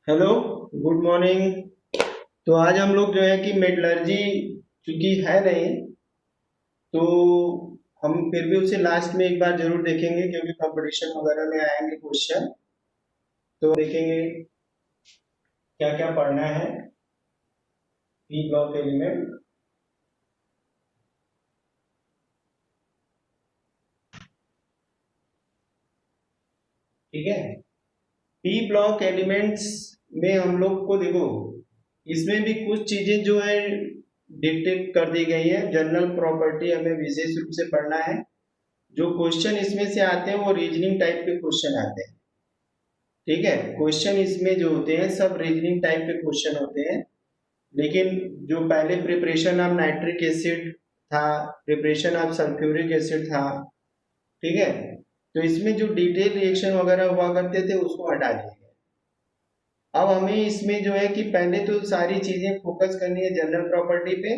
Hello, good morning. तो आज हम लोग जो है कि मेटलर्जी चूंकि है नहीं, तो हम फिर भी उसे लास्ट में एक बार जरूर देखेंगे क्योंकि कंपटीशन वगैरह में आएंगे क्वेश्चन। तो देखेंगे क्या क्या पढ़ना है। P block element. ठीक है। पी ब्लॉक एलिमेंट्स में हम लोग को देखो, इसमें भी कुछ चीजें जो है डिटेक्ट कर दी गई है। जनरल प्रॉपर्टी हमें विशेष रूप से पढ़ना है। जो क्वेश्चन इसमें से आते हैं वो रीजनिंग टाइप के क्वेश्चन आते हैं। ठीक है। क्वेश्चन इसमें जो होते हैं सब रीजनिंग टाइप के क्वेश्चन होते हैं। लेकिन जो पहले प्रिपरेशन ऑफ नाइट्रिक एसिड था, प्रिपरेशन ऑफ सल्फ्यूरिक एसिड था, ठीक है, तो इसमें जो डिटेल रिएक्शन वगैरह हुआ करते थे उसको हटा दिया गया। अब हमें इसमें जो है कि पहले तो सारी चीजें फोकस करनी है जनरल प्रॉपर्टी पे,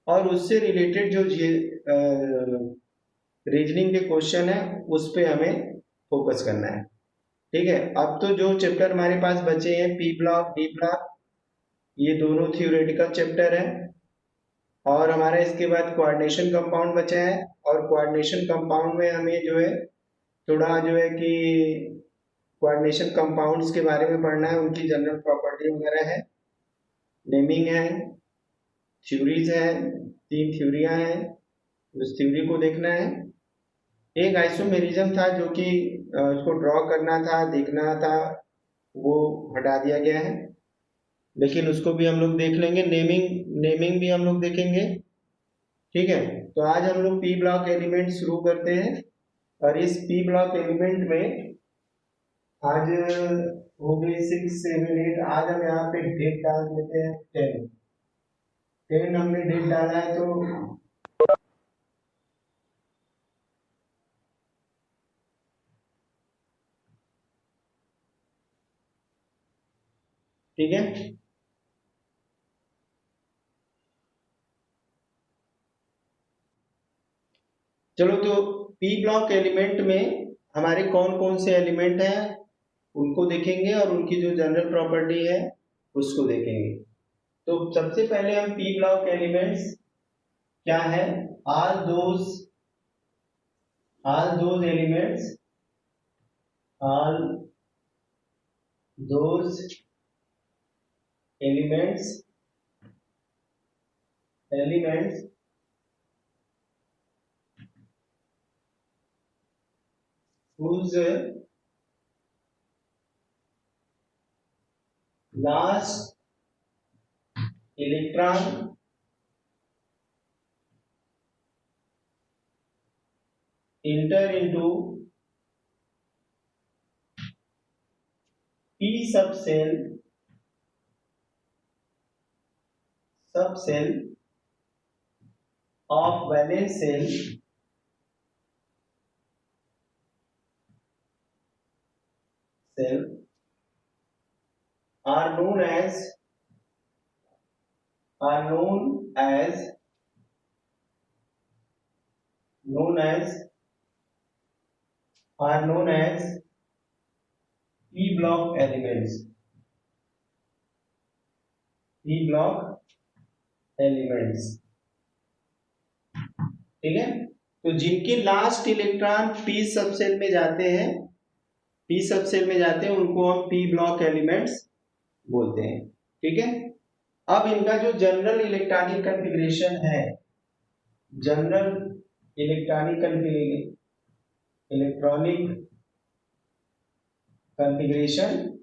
और उससे रिलेटेड जो रीजनिंग के क्वेश्चन है उस पे हमें फोकस करना है। ठीक है। अब तो जो चैप्टर हमारे पास बचे हैं पी ब्लॉक डी ब्लॉक, ये दोनों थियोरेटिकल चैप्टर है। और हमारा इसके बाद कोऑर्डिनेशन कंपाउंड बचा है। और कोऑर्डिनेशन कंपाउंड में हमें जो है थोड़ा जो है कि कोऑर्डिनेशन कंपाउंड्स के बारे में पढ़ना है, उनकी जनरल प्रॉपर्टी वगैरह है, नेमिंग है, थ्योरीज है। तीन थ्योरियां हैं, उस थ्योरी को देखना है। एक आइसोमेरिज्म था जो कि उसको ड्रॉ करना था, देखना था, वो हटा दिया गया है। लेकिन उसको भी हम लोग देख लेंगे। नेमिंग नेमिंग भी हम लोग देखेंगे। ठीक है। तो आज हम लोग पी ब्लॉक एलिमेंट शुरू करते हैं। और इस पी ब्लॉक एलिमेंट में आज हो गई 6, 7, 8। आज हम यहाँ पे डेट डाल देते हैं 10। 10 हमने डेट डाला है तो ठीक है। चलो, तो पी ब्लॉक एलिमेंट में हमारे कौन कौन से एलिमेंट हैं उनको देखेंगे, और उनकी जो जनरल प्रॉपर्टी है उसको देखेंगे। तो सबसे पहले हम पी ब्लॉक एलिमेंट्स क्या है। Are those all those elements all those elements whose last electron enter into p subcell of valence cell are are known as are known as p block elements. p block elements। ठीक है। तो जिनके last electron P subshell में जाते हैं, P subshell में जाते हैं, उनको हम पी ब्लॉक एलिमेंट्स बोलते हैं। ठीक है। अब इनका जो जनरल इलेक्ट्रॉनिक कॉन्फ़िगरेशन है, जनरल इलेक्ट्रॉनिक इलेक्ट्रॉनिक कॉन्फ़िगरेशन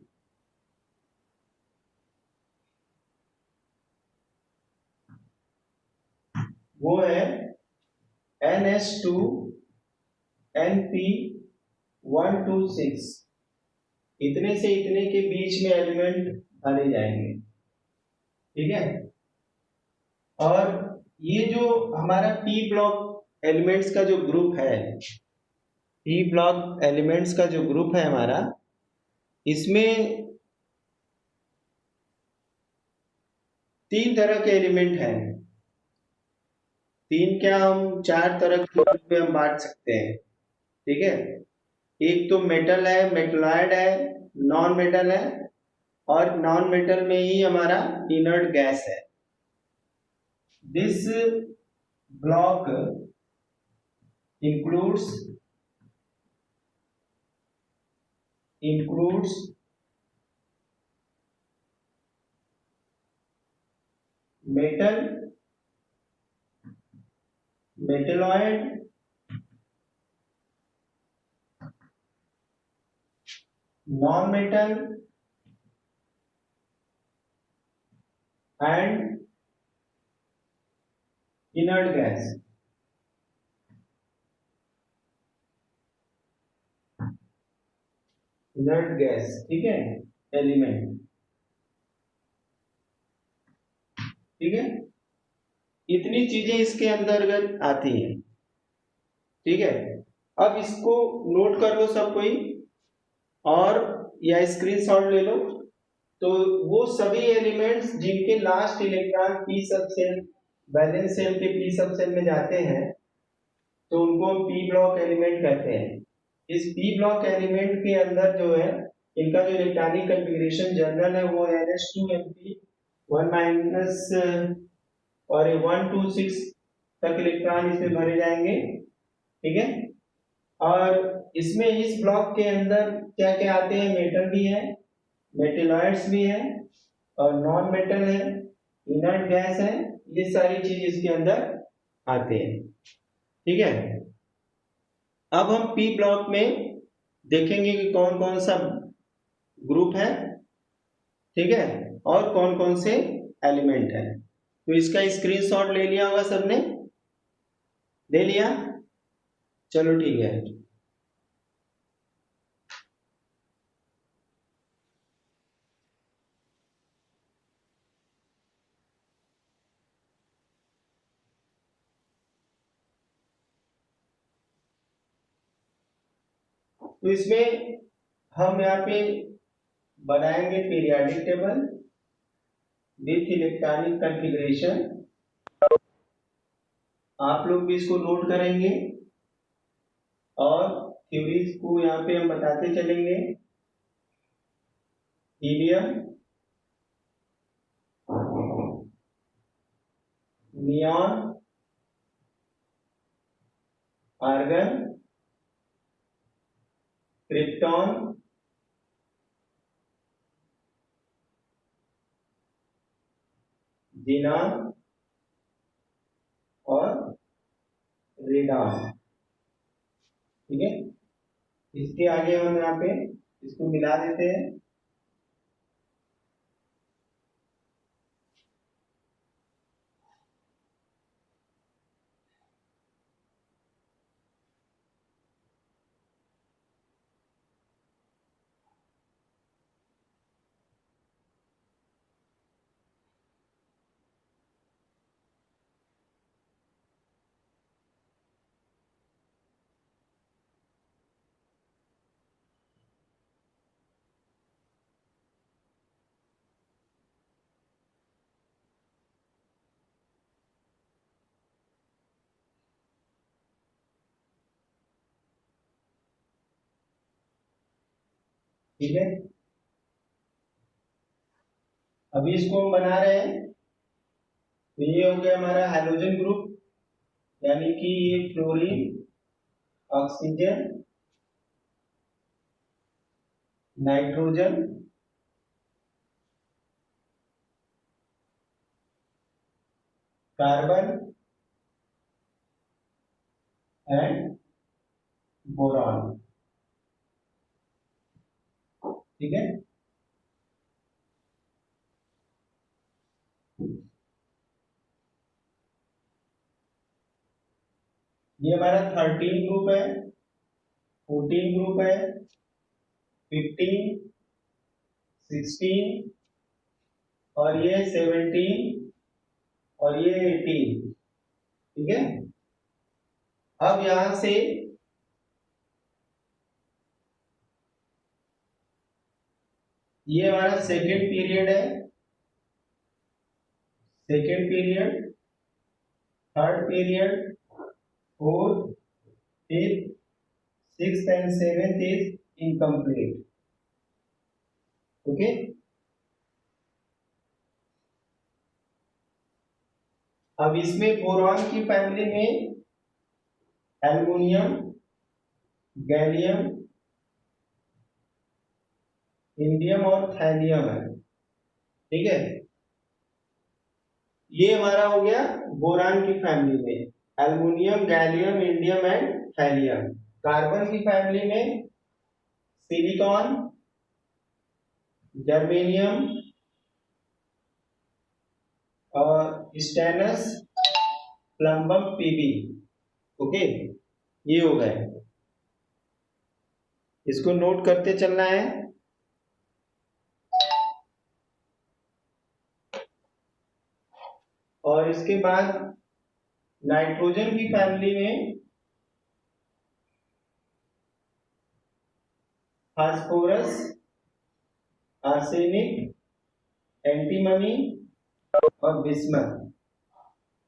वो है NH2NP126। इतने से इतने के बीच में एलिमेंट डाले जाएंगे। ठीक है। और ये जो हमारा पी ब्लॉक एलिमेंट्स का जो ग्रुप है, पी ब्लॉक एलिमेंट्स का जो ग्रुप है हमारा, इसमें तीन तरह के एलिमेंट हैं। तीन क्या, हम चार तरह के ग्रुप में हम बांट सकते हैं। ठीक है। एक तो मेटल है, मेटलॉयड है, नॉन मेटल है, और नॉन मेटल में ही हमारा इनर्ट गैस है। This block includes metal, metalloid, non-metal and inert gas। Inert gas, ठीक है, एलिमेंट, ठीक है। इतनी चीजें इसके अंतर्गत आती हैं, ठीक है। अब इसको नोट कर लो सब कोई, और या स्क्रीनशॉट ले लो। तो वो सभी एलिमेंट्स जिनके last electron P sub shell, valence shell के पी सब शेल में जाते हैं, तो उनको पी ब्लॉक एलिमेंट कहते हैं। इस पी ब्लॉक एलिमेंट के अंदर जो है, इनका जो इलेक्ट्रॉनिक कॉन्फ़िगरेशन जनरल है वो NH2Np 1 माइनस और 1 2 6 तक इलेक्ट्रॉन इसमें भरे जाएंगे, ठीक है। और इसमें इस ब्लॉक के अंदर क्या क्या आते हैं, मेटल भी है, मेटेलॉइड्स भी है, और नॉन मेटल है, इनर्ट गैस है, ये सारी चीज इसके अंदर आते हैं, ठीक है। अब हम पी ब्लॉक में देखेंगे कि कौन कौन सा ग्रुप है, ठीक है, और कौन कौन से एलिमेंट है। तो इसका स्क्रीनशॉट ले लिया होगा सबने, ले लिया, चलो ठीक है। तो इसमें हम यहाँ पे बनाएंगे periodic table with electronic configuration. आप लोग भी इसको नोट करेंगे और थ्योरीज को यहाँ पे हम बताते चलेंगे। Helium, neon, argon, krypton, xenon और रेडॉन, ठीक है। इसके आगे हम यहाँ पे इसको मिला देते हैं, ठीक है। अभी इसको हम बना रहे हैं, तो ये हो गया हमारा हाइड्रोजन ग्रुप, यानी कि ये fluorine, oxygen, nitrogen, carbon and boron, ठीक है। ये हमारा 13 ग्रुप है, 14 ग्रुप है, 15, 16 और ये 17 और ये 18, ठीक है। अब यहां से ये हमारा सेकेंड पीरियड है, second period, third period, fourth, fifth, sixth and seventh is incomplete, okay. अब इसमें बोरॉन की फैमिली में एल्युमिनियम, गैलियम, इंडियम और थैलियम है। ठीक है, ये हमारा हो गया बोरान की फैमिली में aluminium, gallium, indium and thallium. Carbon की फैमिली में सिलिकॉन, जर्मेनियम और स्टेनस, प्लम्बम, पीबी। ओके, ये हो गए, इसको नोट करते चलना है। और इसके बाद नाइट्रोजन की फैमिली में फास्फोरस, आर्सेनिक, एंटीमनी और बिस्मथ।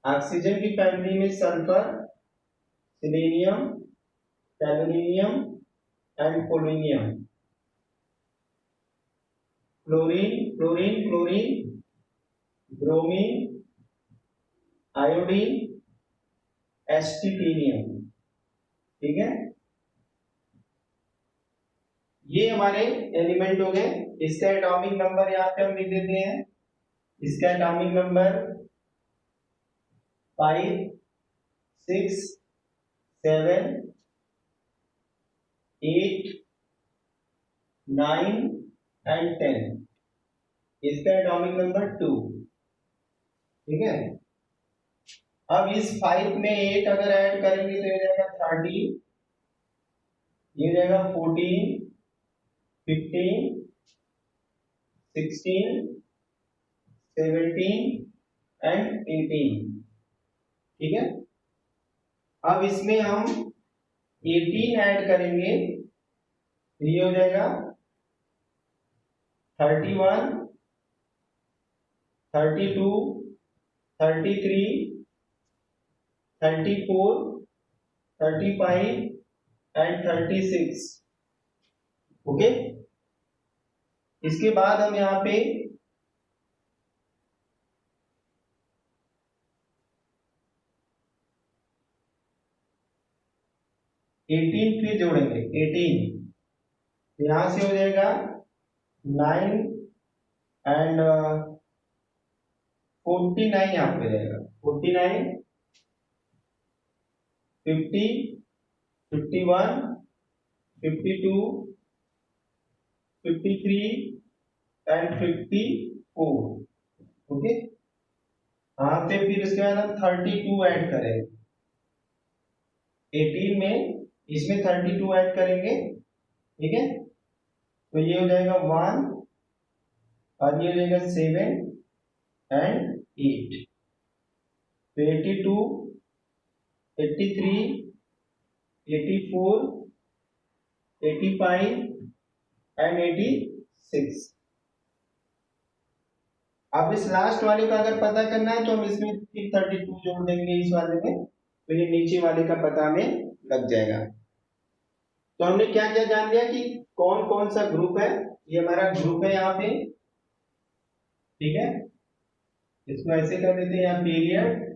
ऑक्सीजन की फैमिली में sulphur, selenium, tellurium and polonium. Chlorine, chlorine, chlorine, bromine, iodine, astatine. ठीक है, ये हमारे एलिमेंट हो गए। इसका एटॉमिक नंबर यहाँ पे हम लिख देते हैं। इसका एटॉमिक नंबर 5, 6, 7, 8, 9 एंड 10। इसका एटॉमिक नंबर 2। ठीक है, अब इस 5 में 8 अगर ऐड करेंगे तो ये जाएगा 30, ये जाएगा 14, 15, 16, 17 एंड 18। ठीक है, अब इसमें हम 18 ऐड करेंगे तो ये हो जाएगा 31, 32, 33, 34, 35 एंड 36। ओके, इसके बाद हम यहाँ पे एटीन फिर जोड़ेंगे। 18 यहां से हो जाएगा 9 एंड 49 यहाँ पे जाएगा। 49, 50, 51, 52, 53 एंड 54। ओके, यहाँ पे फिर इसके बाद हम 32 ऐड करेंगे 18 में, इसमें 32 ऐड करेंगे। ठीक है, तो ये हो जाएगा 1 और ये हो जाएगा 7 एंड 8। तो 82, 83, 84, 85 एंड 86। अब इस लास्ट वाले का अगर पता करना है तो हम इसमें फिर 32 जोड़ देंगे इस वाले में, तो ये नीचे वाले का पता हमें लग जाएगा। तो हमने क्या क्या जान लिया कि कौन कौन सा ग्रुप है। ये हमारा ग्रुप है यहाँ पे। ठीक है, इसको ऐसे कर देते हैं यहाँ पीरियड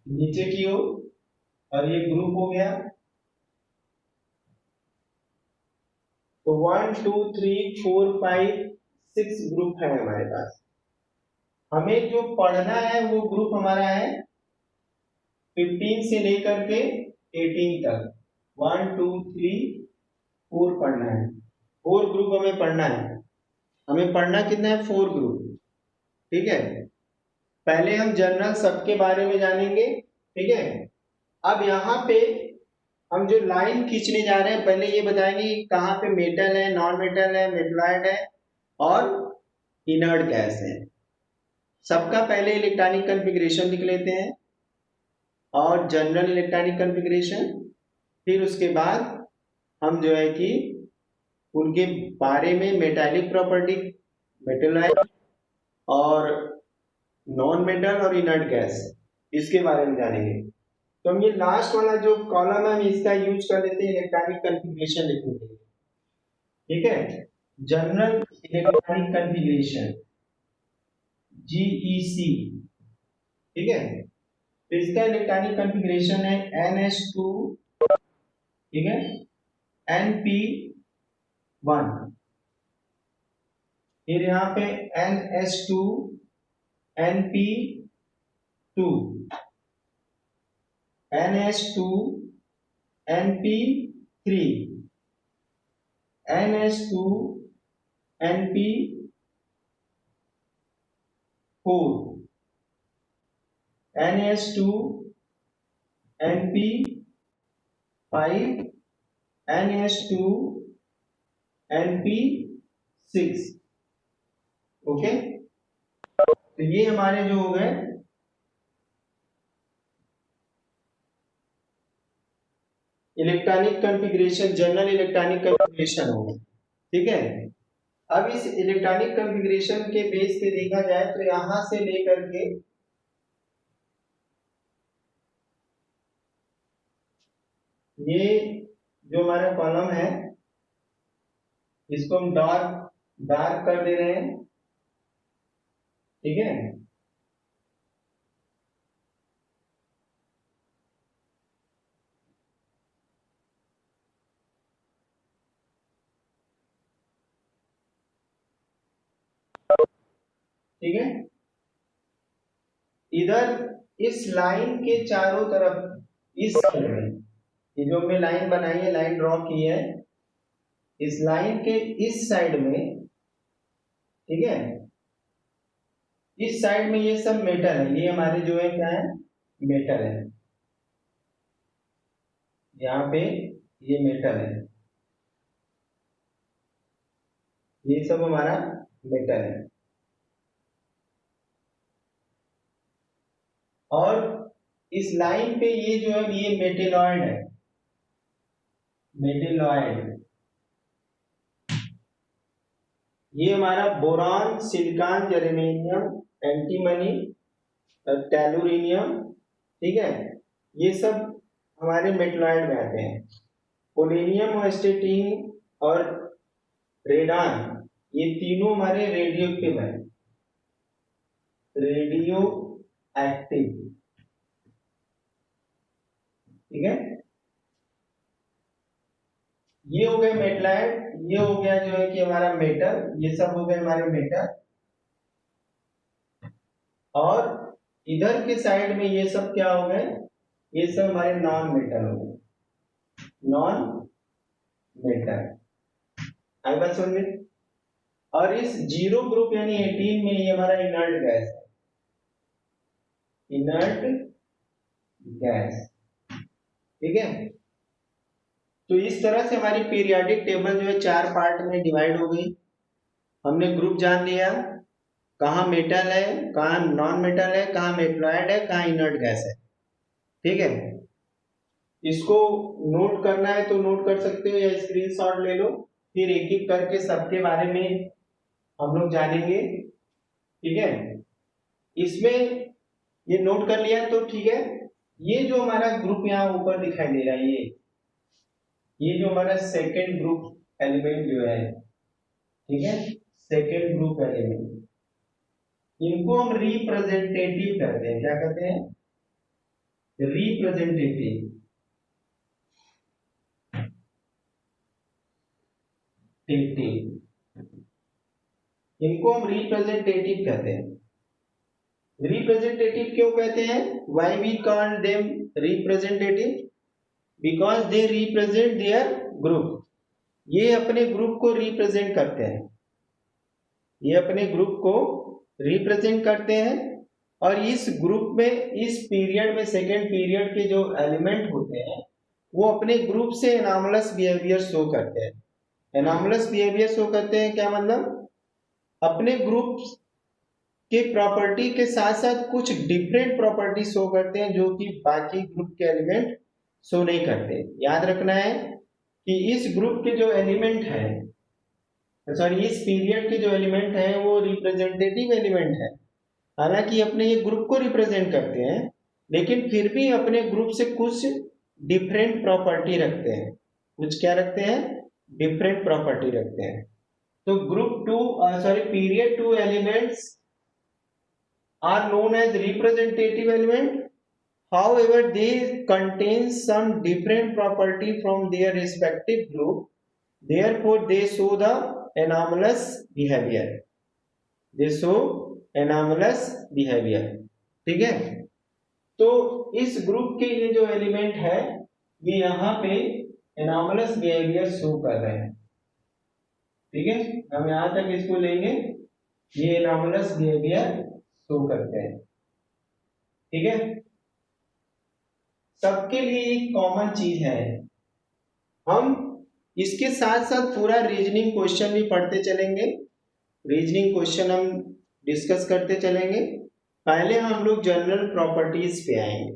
नीचे की ओर, और ये ग्रुप हो गया। तो 1, 2, 3, 4, 5, 6 ग्रुप है हमारे पास। हमें जो पढ़ना है वो ग्रुप हमारा है 15 से लेकर के 18 तक। 1, 2, 3, 4 पढ़ना है। 4 ग्रुप हमें पढ़ना है। हमें पढ़ना कितना है? 4 ग्रुप। ठीक है, पहले हम जनरल सबके बारे में जानेंगे। ठीक है, अब यहाँ पे हम जो लाइन खींचने जा रहे हैं पहले ये बताएंगे कि कहाँ पे मेटल है, नॉन मेटल है, मेटलॉइड है और इनर्ट गैस है। सबका पहले इलेक्ट्रॉनिक कॉन्फ़िगरेशन लिख लेते हैं और जनरल इलेक्ट्रॉनिक कॉन्फ़िगरेशन, फिर उसके बाद हम जो है कि उनके बारे में मेटालिक प्रॉपर्टी, मेटलॉइड और नॉन मेटल और इनर्ट गैस, इसके बारे में जानेंगे। तो हम ये लास्ट वाला जो कॉलम है इसका यूज कर लेते हैं इलेक्ट्रॉनिक कॉन्फ़िगरेशन लिखने के लिए। ठीक है, जनरल इलेक्ट्रॉनिक कॉन्फ़िगरेशन। GeC, ठीक है। तो इसका इलेक्ट्रॉनिक कॉन्फ़िगरेशन है NH2, ठीक है, Np1, फिर यहाँ पे NH2 Np2, NH2 Np3, NH2 Np4, NH2 Np5, NH2 Np6, okay. तो ये हमारे जो हो गए electronic configuration, general electronic configuration हो गए, ठीक है। अब इस इलेक्ट्रॉनिक कॉन्फ़िगरेशन के बेस पे देखा जाए तो यहां से लेकर के ये जो हमारा कॉलम है इसको हम डार्क डार्क कर दे रहे हैं, ठीक है। ठीक है, इधर इस लाइन के चारों तरफ इस साइड में ये जो हमने लाइन बनाई है, लाइन ड्रॉ की है, इस लाइन के इस साइड में, ठीक है, इस साइड में ये सब मेटल है, ये हमारे जो है क्या है, मेटल है, यहाँ पे ये मेटल है, ये सब हमारा मेटल है। और इस लाइन पे ये जो है ये मेटेलॉइड है, मेटेलॉइड, ये हमारा बोरान, सिलिकॉन, जर्मेनियम, एंटीमनी, टेलुरिनियम, ठीक है, ये सब हमारे मेटलॉइड में आते हैं। पोलेनियम और स्टेटिन और रेडान, ये तीनों हमारे रेडियो एक्टिव है, रेडियो एक्टिव, ठीक है। ये हो गए मेटलॉइड, ये हो गया जो है कि हमारा मेटल, ये सब हो गए हमारे मेटल। और इधर के साइड में ये सब क्या हो गए, ये सब हमारे नॉन मेटल हो गए, नॉन मेटल, आई बात समझ में। और इस जीरो ग्रुप यानी 18 में ये हमारा इनर्ट गैस है, इनर्ट गैस, ठीक है। तो इस तरह से हमारी पीरियोडिक टेबल जो है 4 पार्ट में डिवाइड हो गई। हमने ग्रुप जान लिया, कहाँ मेटल है, कहाँ नॉन मेटल है, कहाँ मेटलॉइड है, कहाँ इनर्ट गैस है, ठीक है। इसको नोट करना है तो नोट कर सकते हो या स्क्रीनशॉट ले लो, फिर एक एक करके सबके बारे में हम लोग जानेंगे, ठीक है। इसमें ये नोट कर लिया तो ठीक है। ये जो हमारा ग्रुप यहाँ ऊपर दिखाई दे रहा है, ये जो हमारा सेकेंड ग्रुप एलिमेंट जो है, ठीक है, सेकेंड ग्रुप एलिमेंट, इनको हम रिप्रेजेंटेटिव कहते हैं, क्या कहते हैं, रिप्रेजेंटेटिव, इनको हम रिप्रेजेंटेटिव कहते हैं। रिप्रेजेंटेटिव क्यों कहते हैं, why we call them representative, because they represent their group, ये अपने ग्रुप को रिप्रेजेंट करते हैं, ये अपने ग्रुप को रिप्रेजेंट करते हैं। और इस ग्रुप में, इस पीरियड में, सेकेंड पीरियड के जो एलिमेंट होते हैं वो अपने ग्रुप से एनॉमलस बिहेवियर शो करते हैं। एनॉमलस बिहेवियर शो करते हैं क्या मतलब, अपने ग्रुप के प्रॉपर्टी के साथ साथ कुछ डिफरेंट प्रॉपर्टी शो करते हैं जो कि बाकी ग्रुप के एलिमेंट शो नहीं करते। याद रखना है कि इस ग्रुप के जो एलिमेंट है, सॉरी इस पीरियड के जो एलिमेंट है वो रिप्रेजेंटेटिव एलिमेंट है, हालांकि अपने ये ग्रुप को रिप्रेजेंट करते हैं लेकिन फिर भी अपने ग्रुप से कुछ डिफरेंट प्रॉपर्टी रखते हैं, कुछ क्या रखते हैं, डिफरेंट प्रॉपर्टी रखते हैं। तो group two, sorry period two elements are known as representative element. However, they contain some different property from their respective group. Therefore, they show the anomalous behavior. They show anomalous behavior. ठीक है, तो इस group के ये जो element है ये यहाँ पे एनॉमलस बिहेवियर शो कर रहे हैं। ठीक है, हम यहाँ तक इसको लेंगे, ये एनॉमलस बिहेवियर शो करते हैं। ठीक है, सबके लिए एक कॉमन चीज है, हम इसके साथ साथ पूरा रीजनिंग क्वेश्चन भी पढ़ते चलेंगे, रीजनिंग क्वेश्चन हम डिस्कस करते चलेंगे। पहले हम लोग जनरल प्रॉपर्टीज पे आएंगे।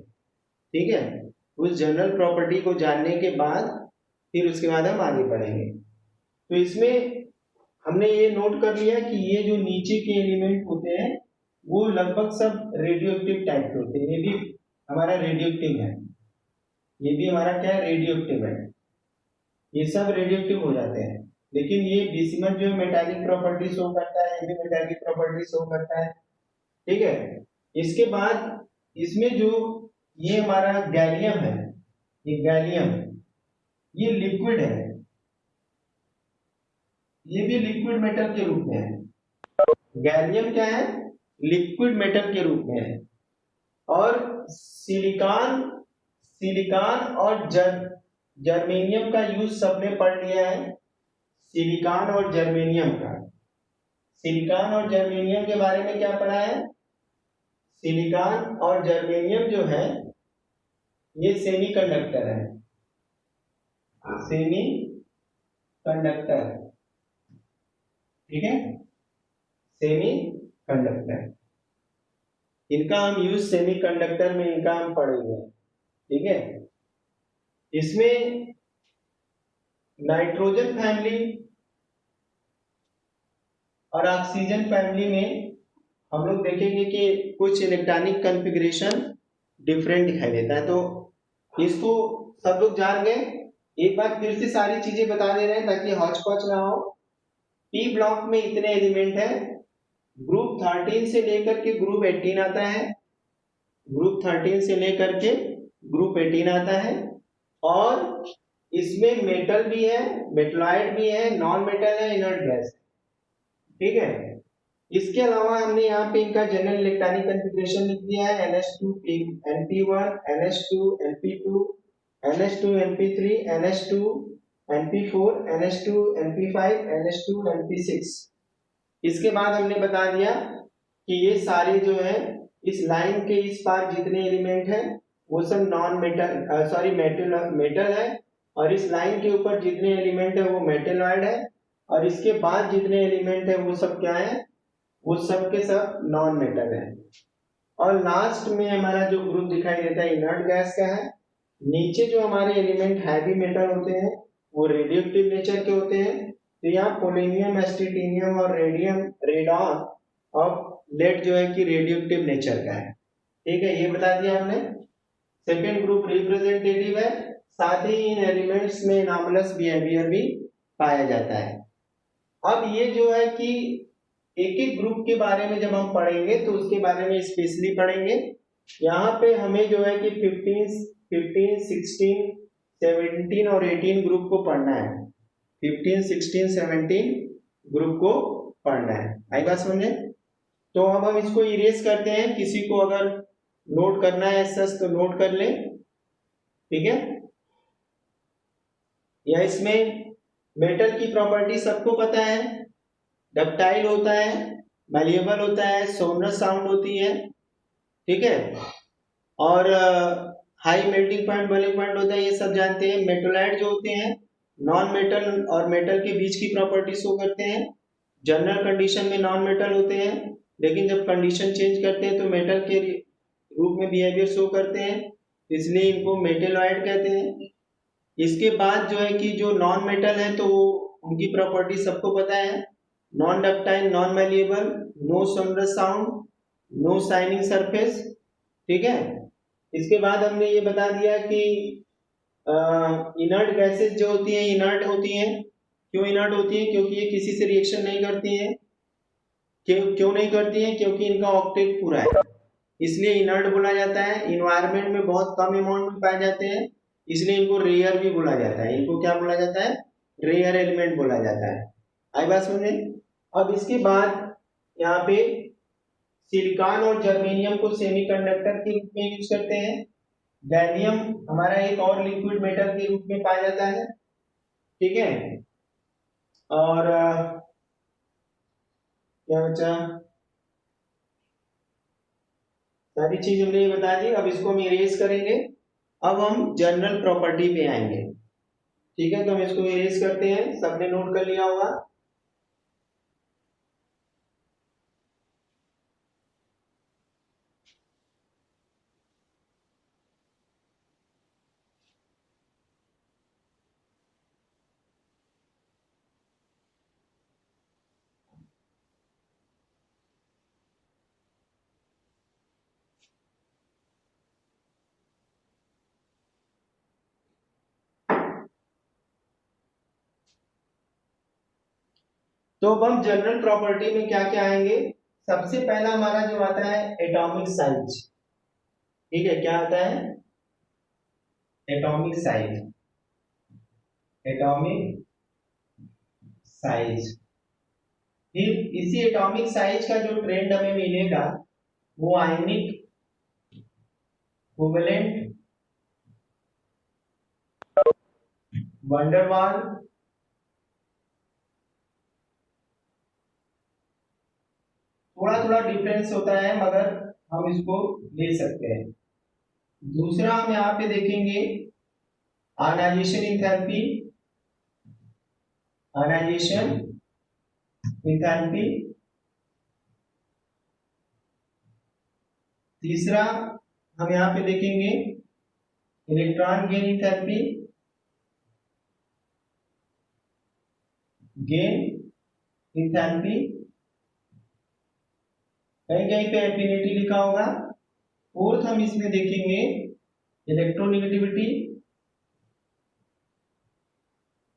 ठीक है, उस जनरल प्रॉपर्टी को जानने के बाद फिर उसके बाद हम आगे बढ़ेंगे। तो इसमें हमने ये नोट कर लिया कि ये जो नीचे के एलिमेंट होते हैं वो लगभग सब रेडियो एक्टिव टाइप के होते हैं। ये भी हमारा रेडियो एक्टिव है, ये भी हमारा क्या है, रेडियो एक्टिव है, ये सब रेडियो एक्टिव हो जाते हैं। लेकिन ये बीसीमथ जो मेटालिक प्रॉपर्टी शो करता है, ये भी मेटालिक प्रॉपर्टी शो करता है। ठीक है, इसके बाद इसमें जो ये हमारा गैलियम है, ये गैलियम ये लिक्विड है, ये भी लिक्विड मेटल के रूप में है। गैलियम क्या है, लिक्विड मेटल के रूप में है। और सिलिकॉन, सिलिकॉन और जर्मेनियम का यूज सबने पढ़ लिया है। सिलिकॉन और जर्मेनियम का, सिलिकॉन और जर्मेनियम के बारे में क्या पढ़ा है, सिलिकॉन और जर्मेनियम जो है ये सेमीकंडक्टर है, सेमी कंडक्टर। ठीक है, सेमी कंडक्टर, इनका हम यूज सेमी कंडक्टर में इनका हम पढ़ेंगे। ठीक है, इसमें नाइट्रोजन फैमिली और ऑक्सीजन फैमिली में हम लोग देखेंगे कि कुछ इलेक्ट्रॉनिक कॉन्फ़िगरेशन डिफरेंट दिखाई देता है। तो इसको सब लोग जान गए, एक बार फिर से सारी चीजें बता दे रहे हैं ताकि हौच पौच ना हो। पी ब्लॉक में इतने एलिमेंट है, ग्रुप 13 से लेकर के ग्रुप 18 आता है, ग्रुप 13 से लेकर के ग्रुप 18 आता है। और इसमें मेटल भी है, मेटलॉइड भी है, नॉन मेटल है, इनर्ट गैस। ठीक है, इसके अलावा हमने यहाँ पे इनका जनरल इलेक्ट्रॉनिक कॉन्फ़िगरेशन लिख दिया है, NH2 NP1, NH2 NP2, NH2 NP3, NH2 NP4, NH2 NP5, NH2 NP6। इसके बाद हमने बता दिया कि ये सारे जो है इस लाइन के इस पार जितने एलिमेंट हैं वो सब नॉन मेटल सॉरी मेटल है, और इस लाइन के ऊपर जितने एलिमेंट है वो मेटलॉइड है, और इसके बाद जितने एलिमेंट है वो सब क्या है, वो सब के सब नॉन मेटल है। और लास्ट में हमारा जो ग्रुप दिखाई देता है इनर्ट गैस का है। नीचे जो हमारे एलिमेंट हैवी मेटल होते हैं वो रेडियोएक्टिव नेचर के होते हैं। तो यहाँ पोलोनियम, एस्टिटीनियम और रेडियम, रेडॉन और लेड जो है कि रेडियोएक्टिव नेचर का है। ठीक है, ये बता दिया हमने। सेकेंड ग्रुप रिप्रेजेंटेटिव है, साथ ही इन एलिमेंट्स में एनॉमलस बिहेवियर भी पाया जाता है। अब ये जो है कि एक एक ग्रुप के बारे में जब हम पढ़ेंगे तो उसके बारे में स्पेशली पढ़ेंगे। यहाँ पे हमें जो है कि 15, 16, 17 और 18 ग्रुप को पढ़ना है। 15, 16, 17 ग्रुप को पढ़ना है। आई बात समझे? तो अब हम इसको इरेज करते हैं, किसी को अगर नोट करना है सच तो नोट कर ले। ठीक है, या इसमें मेटल की प्रॉपर्टी सबको पता है, डक्टाइल होता है, मैलिएबल होता है, सोनरस साउंड होती है। ठीक है, और high melting point, boiling point होता है, ये सब जानते हैं। मेटोलाइट जो होते हैं नॉन मेटल और मेटल के बीच की प्रॉपर्टी शो करते हैं। जनरल कंडीशन में नॉन मेटल होते हैं, लेकिन जब कंडीशन चेंज करते हैं तो मेटल के रूप में बिहेवियर शो करते हैं, इसलिए इनको मेटेलॉइड कहते हैं। इसके बाद जो है कि जो नॉन मेटल है तो वो उनकी प्रॉपर्टी सबको पता है, non ductile, non malleable, no sonorous sound, no shining surface. ठीक है, इसके बाद हमने ये बता दिया कि इनर्ट गैसेस जो होती हैं इनर्ट होती हैं। क्यों इनर्ट होती हैं? क्योंकि ये किसी से रिएक्शन नहीं करती हैं। क्यों क्यों नहीं करती है? क्योंकि इनका ऑक्टेट पूरा है, इसलिए इनर्ट बोला जाता है। इन्वायरमेंट में बहुत कम अमाउंट में पाए जाते हैं, इसलिए इनको रेयर भी बोला जाता है। इनको क्या बोला जाता है? रेयर एलिमेंट बोला जाता है। आई बात समझ में? अब इसके बाद यहाँ पे सिलिकॉन और जर्मेनियम को सेमीकंडक्टर के रूप में यूज करते हैं। गैलियम हमारा एक और लिक्विड मेटल के रूप में पाया जाता है, ठीक है। और क्या बचा? सारी चीज हमने ये बता दी। अब इसको हम इरेज करेंगे। अब हम जनरल प्रॉपर्टी पे आएंगे, ठीक है। तो हम इसको इरेज करते हैं, सबने नोट कर लिया होगा। तो अब हम जनरल प्रॉपर्टी में क्या क्या आएंगे? सबसे पहला हमारा जो आता है एटॉमिक साइज, ठीक है। क्या आता है? Atomic size. Atomic size. फिर इसी एटॉमिक साइज का जो ट्रेंड हमें मिलेगा वो आयनिक कोवेलेंट वंडरवाल थोड़ा थोड़ा डिफरेंस होता है, मगर हम इसको ले सकते हैं। दूसरा हम यहाँ पे देखेंगे आयनाइजेशन इंथैल्पी। Ionization enthalpy. तीसरा हम यहाँ पे देखेंगे electron gain enthalpy. Gain enthalpy, कहीं कहीं पे एफिनिटी लिखा होगा। फोर्थ हम इसमें देखेंगे इलेक्ट्रोनेगेटिविटी,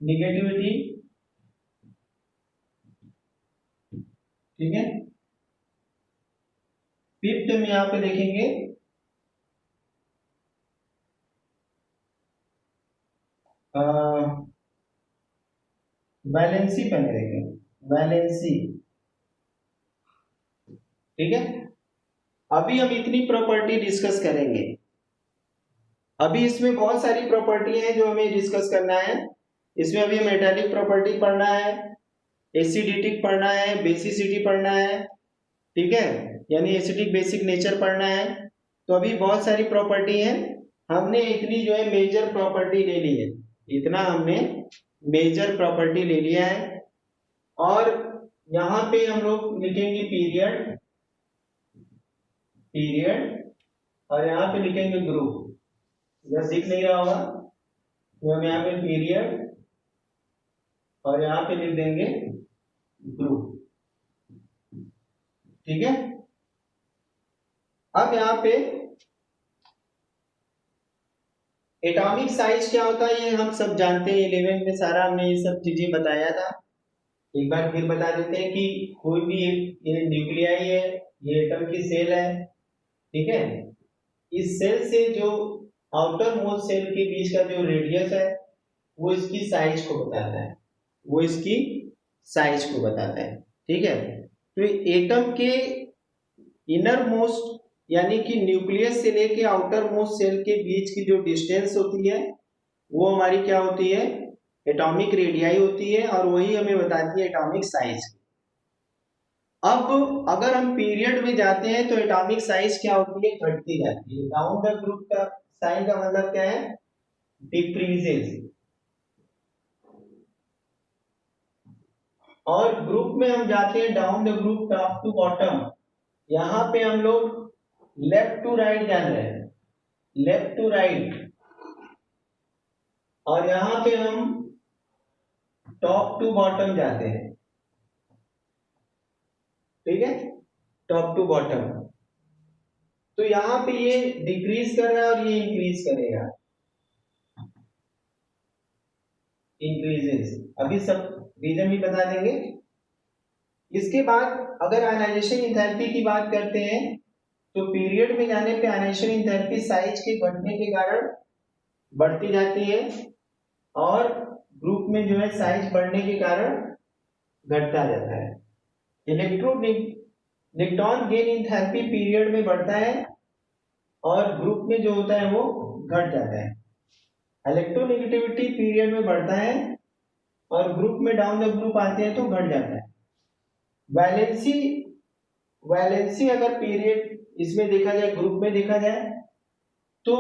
नेगेटिविटी, ठीक है। फिफ्थ हम यहाँ पे देखेंगे वैलेंसी पहले देखेंगे, वैलेंसी, ठीक है। अभी हम इतनी प्रॉपर्टी डिस्कस करेंगे। अभी इसमें बहुत सारी प्रॉपर्टी हैं जो हमें डिस्कस करना है। इसमें अभी मेटालिक प्रॉपर्टी पढ़ना है, एसिडिटिक पढ़ना है, बेसिसिटी पढ़ना है, ठीक है, यानी एसिडिक बेसिक नेचर पढ़ना है। तो अभी बहुत सारी प्रॉपर्टी है, हमने इतनी जो है मेजर प्रॉपर्टी ले ली है। इतना हमने मेजर प्रॉपर्टी ले लिया है। और यहाँ पे हम लोग लिखेंगे पीरियड, पीरियड, और यहाँ पे लिखेंगे ग्रुप। इधर दिख नहीं रहा होगा, तो हम यहाँ पे पीरियड और यहाँ पे लिख देंगे ग्रुप, ठीक है। अब यहाँ पे एटॉमिक साइज क्या होता है ये हम सब जानते हैं, 11 में सारा हमने ये सब चीजें बताया था। एक बार फिर बता देते हैं कि कोई भी एक ये न्यूक्लियाई है, ये एटम की सेल है, ठीक है। इस सेल से जो आउटर मोस्ट सेल के बीच का जो रेडियस है वो इसकी साइज को बताता है, वो इसकी साइज को बताता है, ठीक है। तो एटम के इनर मोस्ट यानी कि न्यूक्लियस से लेके आउटर मोस्ट सेल के बीच की जो डिस्टेंस होती है वो हमारी क्या होती है? एटॉमिक रेडियाई होती है, और वही हमें बताती है एटॉमिक साइज। अब अगर हम पीरियड में जाते हैं तो एटॉमिक साइज क्या होती है? घटती जाती है। डाउन द ग्रुप का साइन का मतलब क्या है? डिक्रीजेस। और ग्रुप में हम जाते हैं down the group top to bottom. यहां पे हम लोग लेफ्ट टू राइट जान रहे हैं, लेफ्ट टू राइट, और यहां पे हम टॉप टू बॉटम जाते हैं, ठीक है, टॉप टू बॉटम। तो यहां पे ये डिक्रीज कर रहा है और ये इंक्रीज करेगा, इंक्रीजेस। अभी सब रीजन भी बता देंगे। इसके बाद अगर आयनाइजेशन एंथैल्पी की बात करते हैं तो पीरियड में जाने पे आयनाइजेशन एंथैल्पी साइज के घटने के कारण बढ़ती जाती है और ग्रुप में जो है साइज बढ़ने के कारण घटता जाता है। इलेक्ट्रॉन गेन एंथैल्पी पीरियड में बढ़ता है और ग्रुप में जो होता है वो घट जाता है। इलेक्ट्रोनेगेटिविटी पीरियड में बढ़ता है और ग्रुप में डाउन द ग्रुप आते हैं तो घट जाता है। वैलेंसी अगर पीरियड इसमें देखा जाए, ग्रुप में देखा जाए तो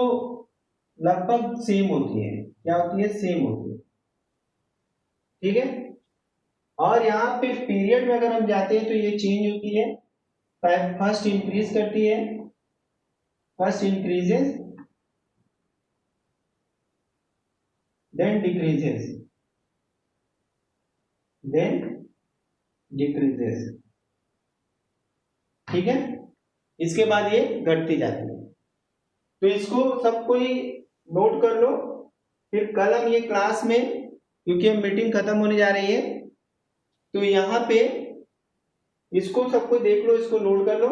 लगभग सेम होती है। क्या होती है? सेम होती है। ठीक है। और यहाँ पे पीरियड में अगर हम जाते हैं तो ये चेंज होती है। फर्स्ट इंक्रीज करती है, first increases then decreases, then decreases. ठीक है। इसके बाद ये घटती जाती है। तो इसको सब कोई नोट कर लो। फिर कल हम ये क्लास में, क्योंकि अब मीटिंग खत्म होने जा रही है, तो यहाँ पे इसको सब कोई देख लो, इसको नोट कर लो।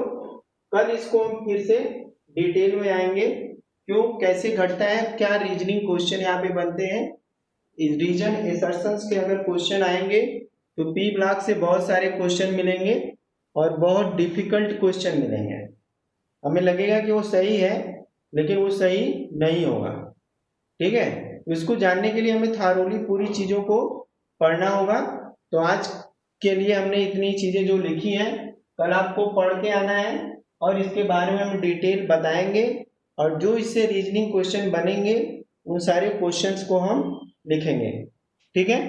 कल इसको हम फिर से डिटेल में आएंगे, क्यों कैसे घटता है, क्या रीजनिंग क्वेश्चन यहाँ पे बनते हैं। रीजन एसर्शंस के अगर क्वेश्चन आएंगे तो पी ब्लॉक से बहुत सारे क्वेश्चन मिलेंगे और बहुत डिफिकल्ट क्वेश्चन मिलेंगे। हमें लगेगा कि वो सही है लेकिन वो सही नहीं होगा। ठीक है। तो इसको जानने के लिए हमें थारोली पूरी चीजों को पढ़ना होगा। तो आज के लिए हमने इतनी चीजें जो लिखी हैं, कल आपको पढ़ के आना है और इसके बारे में हम डिटेल बताएंगे और जो इससे रीजनिंग क्वेश्चन बनेंगे उन सारे क्वेश्चंस को हम लिखेंगे। ठीक है।